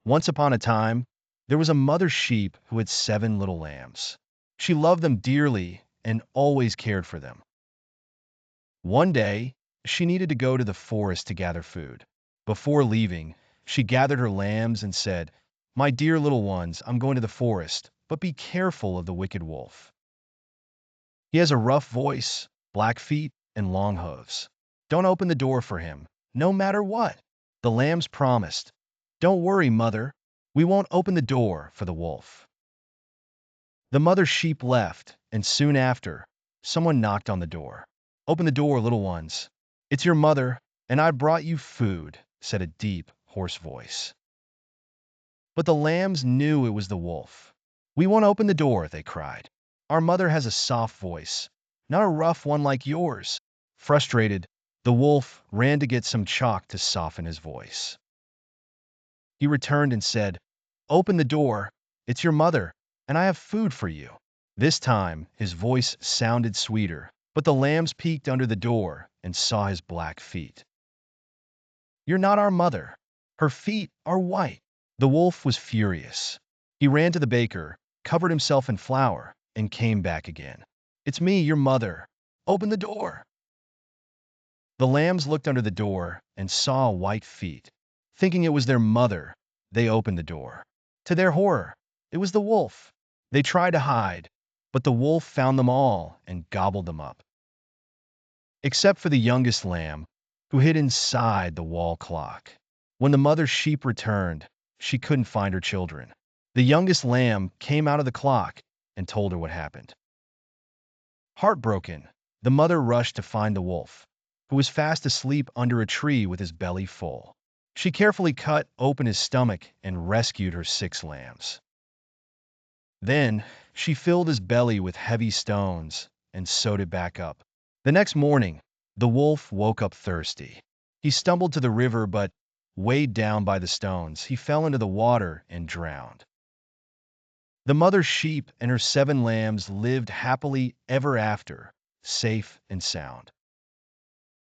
Once upon a time, there was a mother sheep who had 7 little lambs. She loved them dearly and always cared for them. One day, she needed to go to the forest to gather food. Before leaving, she gathered her lambs and said, "My dear little ones, I'm going to the forest, but be careful of the wicked wolf. He has a rough voice, black feet, and long hooves. Don't open the door for him, no matter what." The lambs promised, "Don't worry, mother. We won't open the door for the wolf." The mother sheep left, and soon after, someone knocked on the door. "Open the door, little ones. It's your mother, and I brought you food," said a deep, hoarse voice. But the lambs knew it was the wolf. "We won't open the door," they cried. "Our mother has a soft voice, not a rough one like yours." Frustrated, the wolf ran to get some chalk to soften his voice. He returned and said, "Open the door. It's your mother, and I have food for you." This time, his voice sounded sweeter, but the lambs peeked under the door and saw his black feet. "You're not our mother. Her feet are white." The wolf was furious. He ran to the baker, covered himself in flour, and came back again. "It's me, your mother. Open the door." The lambs looked under the door and saw white feet. Thinking it was their mother, they opened the door. To their horror, it was the wolf. They tried to hide, but the wolf found them all and gobbled them up. Except for the youngest lamb, who hid inside the wall clock. When the mother sheep returned, she couldn't find her children. The youngest lamb came out of the clock and told her what happened. Heartbroken, the mother rushed to find the wolf, who was fast asleep under a tree with his belly full. She carefully cut open his stomach and rescued her 6 lambs. Then, she filled his belly with heavy stones and sewed it back up. The next morning, the wolf woke up thirsty. He stumbled to the river, but, weighed down by the stones, he fell into the water and drowned. The mother sheep and her 7 lambs lived happily ever after, safe and sound.